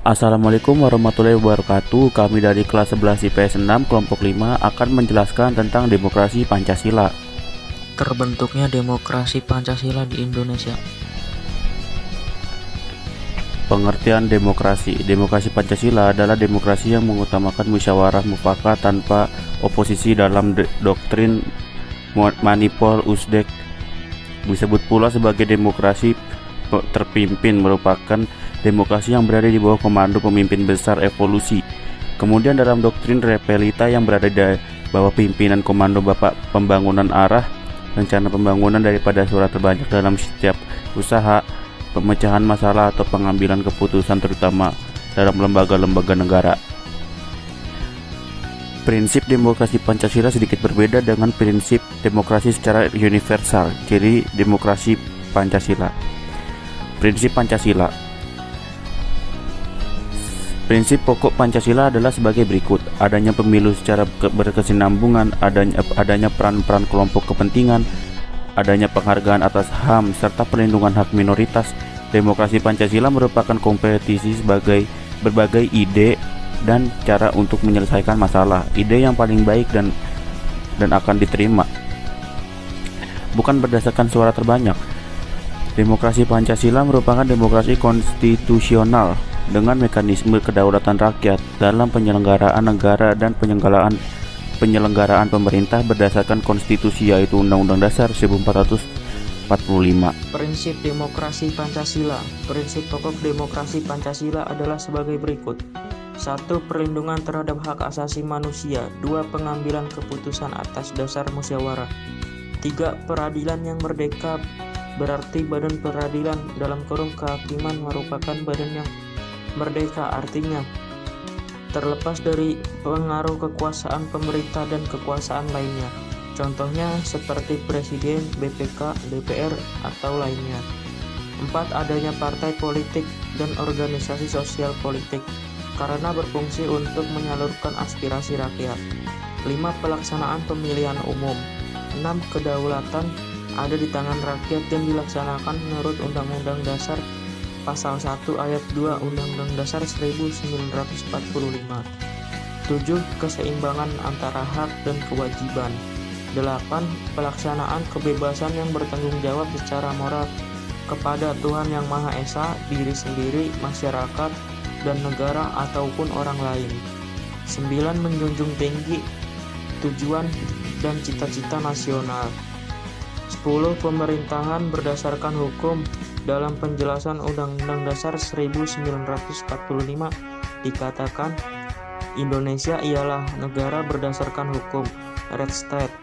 Assalamualaikum warahmatullahi wabarakatuh. Kami dari kelas 11 IPS 6 kelompok 5 akan menjelaskan tentang demokrasi Pancasila. Terbentuknya demokrasi Pancasila di Indonesia. Pengertian demokrasi. Demokrasi Pancasila adalah demokrasi yang mengutamakan musyawarah mufakat tanpa oposisi dalam doktrin Manipal Usdek. Disebut pula sebagai demokrasi terpimpin, merupakan demokrasi yang berada di bawah komando pemimpin besar evolusi. Kemudian dalam doktrin Repelita yang berada di bawah pimpinan komando Bapak Pembangunan Arah rencana pembangunan daripada suara terbanyak dalam setiap usaha pemecahan masalah atau pengambilan keputusan, terutama dalam lembaga-lembaga negara. Prinsip demokrasi Pancasila sedikit berbeda dengan prinsip demokrasi secara universal. Jadi demokrasi Pancasila. Prinsip Pancasila. Prinsip pokok Pancasila adalah sebagai berikut: adanya pemilu secara berkesinambungan, adanya peran-peran kelompok kepentingan, adanya penghargaan atas HAM, serta perlindungan hak minoritas. Demokrasi Pancasila merupakan kompetisi sebagai berbagai ide dan cara untuk menyelesaikan masalah. Ide yang paling baik dan akan diterima, bukan berdasarkan suara terbanyak. Demokrasi Pancasila merupakan demokrasi konstitusional dengan mekanisme kedaulatan rakyat dalam penyelenggaraan negara dan penyelenggaraan pemerintah berdasarkan konstitusi, yaitu Undang-Undang Dasar 1445. Prinsip demokrasi Pancasila. Prinsip pokok demokrasi Pancasila adalah sebagai berikut: 1. Perlindungan terhadap hak asasi manusia. 2. Pengambilan keputusan atas dasar musyawarah. 3. Peradilan yang merdeka, berarti badan peradilan dalam kurung kehakiman merupakan badan yang merdeka, artinya terlepas dari pengaruh kekuasaan pemerintah dan kekuasaan lainnya, contohnya seperti presiden, BPK, DPR, atau lainnya. 4. Adanya partai politik dan organisasi sosial politik karena berfungsi untuk menyalurkan aspirasi rakyat. 5. Pelaksanaan pemilihan umum. 6. Kedaulatan ada di tangan rakyat dan dilaksanakan menurut Undang-Undang Dasar Pasal 1 Ayat 2 Undang-Undang Dasar 1945. 7. Keseimbangan antara hak dan kewajiban. 8. Pelaksanaan kebebasan yang bertanggung jawab secara moral kepada Tuhan Yang Maha Esa, diri sendiri, masyarakat, dan negara ataupun orang lain. 9. Menjunjung tinggi tujuan dan cita-cita nasional. 10. Pemerintahan berdasarkan hukum. Dalam penjelasan Undang-Undang Dasar 1945 dikatakan Indonesia ialah negara berdasarkan hukum, red state,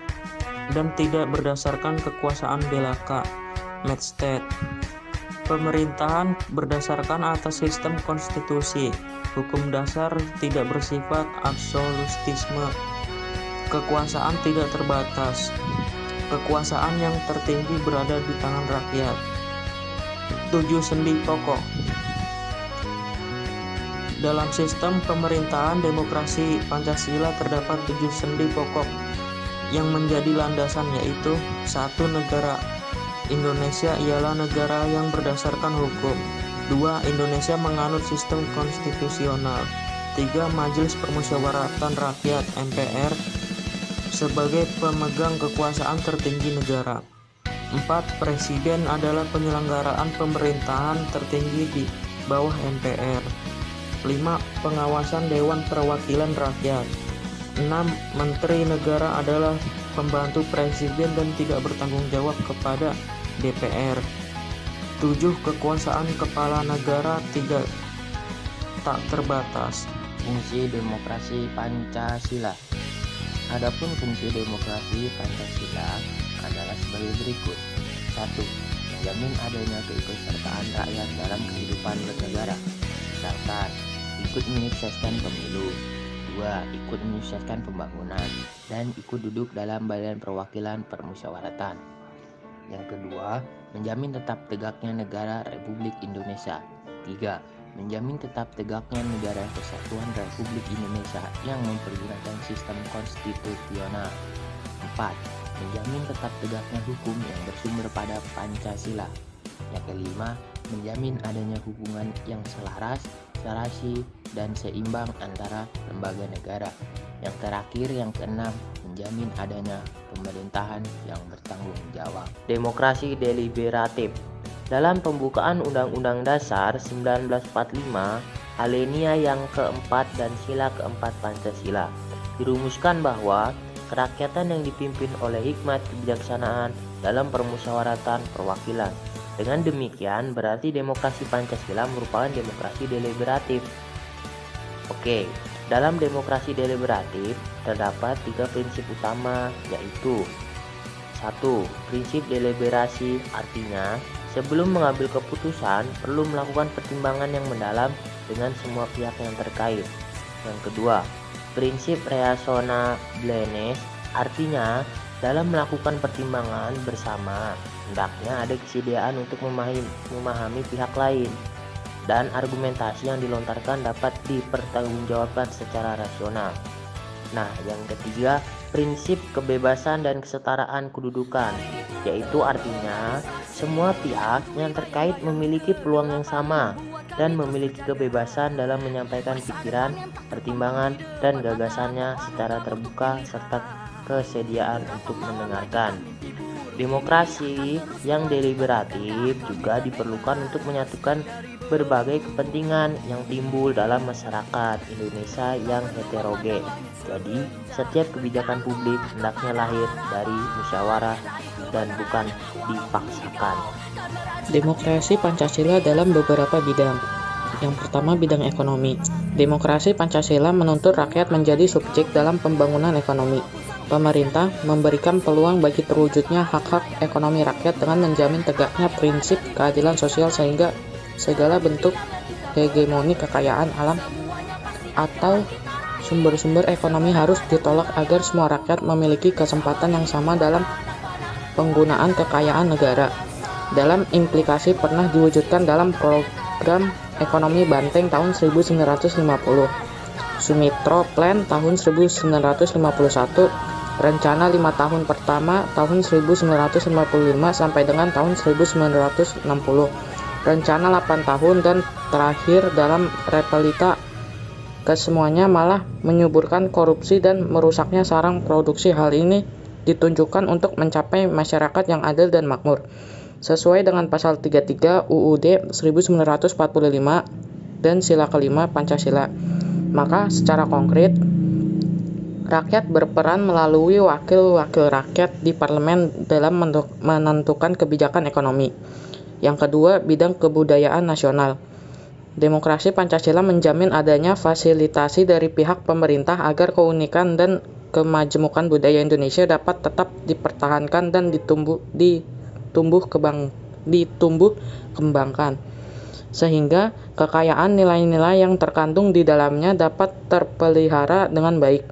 dan tidak berdasarkan kekuasaan belaka, mad state. Pemerintahan berdasarkan atas sistem konstitusi. Hukum dasar tidak bersifat absolutisme. Kekuasaan tidak terbatas. Kekuasaan yang tertinggi berada di tangan rakyat. 7 sendi pokok. Dalam sistem pemerintahan demokrasi Pancasila terdapat 7 sendi pokok yang menjadi landasan, yaitu 1. Negara Indonesia ialah negara yang berdasarkan hukum. 2. Indonesia menganut sistem konstitusional. 3. Majelis Permusyawaratan Rakyat (MPR) sebagai pemegang kekuasaan tertinggi negara. 4. Presiden adalah penyelenggaraan pemerintahan tertinggi di bawah MPR. 5. Pengawasan Dewan Perwakilan Rakyat. 6. Menteri negara adalah pembantu presiden dan tidak bertanggung jawab kepada DPR. 7. Kekuasaan kepala negara tak terbatas. Fungsi demokrasi Pancasila. Adapun fungsi demokrasi Pancasila adalah sebagai berikut: 1. Menjamin adanya keikutsertaan rakyat dalam kehidupan bernegara, misalkan ikut menyukseskan pemilu. 2. Ikut menyukseskan pembangunan dan ikut duduk dalam badan perwakilan permusyawaratan. Yang kedua, menjamin tetap tegaknya negara Republik Indonesia. 3. Menjamin tetap tegaknya negara Kesatuan Republik Indonesia yang mempergunakan sistem konstitusional. 4. Menjamin tetap tegaknya hukum yang bersumber pada Pancasila. Yang kelima, menjamin adanya hubungan yang selaras akselerasi dan seimbang antara lembaga negara. Yang terakhir, yang keenam, menjamin adanya pemerintahan yang bertanggung jawab. Demokrasi deliberatif. Dalam pembukaan Undang-Undang Dasar 1945, alinea yang keempat dan sila keempat Pancasila, dirumuskan bahwa kerakyatan yang dipimpin oleh hikmat kebijaksanaan dalam permusyawaratan perwakilan. Dengan demikian, berarti demokrasi Pancasila merupakan demokrasi deliberatif. Oke, dalam demokrasi deliberatif terdapat 3 prinsip utama, yaitu 1. Prinsip deliberasi, artinya sebelum mengambil keputusan perlu melakukan pertimbangan yang mendalam dengan semua pihak yang terkait. Yang kedua, prinsip reasonableness, artinya dalam melakukan pertimbangan bersama hendaknya ada kesediaan untuk memahami pihak lain dan argumentasi yang dilontarkan dapat dipertanggungjawabkan secara rasional. Nah, yang ketiga, prinsip kebebasan dan kesetaraan kedudukan, yaitu artinya semua pihak yang terkait memiliki peluang yang sama dan memiliki kebebasan dalam menyampaikan pikiran, pertimbangan, dan gagasannya secara terbuka serta kesediaan untuk mendengarkan. Demokrasi yang deliberatif juga diperlukan untuk menyatukan berbagai kepentingan yang timbul dalam masyarakat Indonesia yang heterogen. Jadi, setiap kebijakan publik hendaknya lahir dari musyawarah dan bukan dipaksakan. Demokrasi Pancasila dalam beberapa bidang. Yang pertama, bidang ekonomi. Demokrasi Pancasila menuntut rakyat menjadi subjek dalam pembangunan ekonomi. Pemerintah memberikan peluang bagi terwujudnya hak-hak ekonomi rakyat dengan menjamin tegaknya prinsip keadilan sosial sehingga segala bentuk hegemoni kekayaan alam atau sumber-sumber ekonomi harus ditolak agar semua rakyat memiliki kesempatan yang sama dalam penggunaan kekayaan negara. Dalam implikasi pernah diwujudkan dalam program ekonomi Banteng tahun 1950, Sumitra Plan tahun 1951, Rencana 5 tahun pertama tahun 1955 sampai dengan tahun 1960, Rencana 8 tahun, dan terakhir dalam Repelita. Kesemuanya malah menyuburkan korupsi dan merusaknya sarang produksi. Hal ini ditunjukkan untuk mencapai masyarakat yang adil dan makmur, sesuai dengan pasal 33 UUD 1945 dan sila kelima Pancasila. Maka secara konkret, rakyat berperan melalui wakil-wakil rakyat di parlemen dalam menentukan kebijakan ekonomi. Yang kedua, bidang kebudayaan nasional. Demokrasi Pancasila menjamin adanya fasilitasi dari pihak pemerintah agar keunikan dan kemajemukan budaya Indonesia dapat tetap dipertahankan dan ditumbuh kembangkan, sehingga kekayaan nilai-nilai yang terkandung di dalamnya dapat terpelihara dengan baik.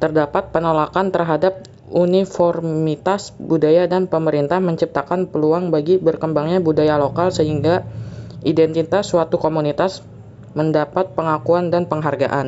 Terdapat penolakan terhadap uniformitas budaya dan pemerintah menciptakan peluang bagi berkembangnya budaya lokal sehingga identitas suatu komunitas mendapat pengakuan dan penghargaan.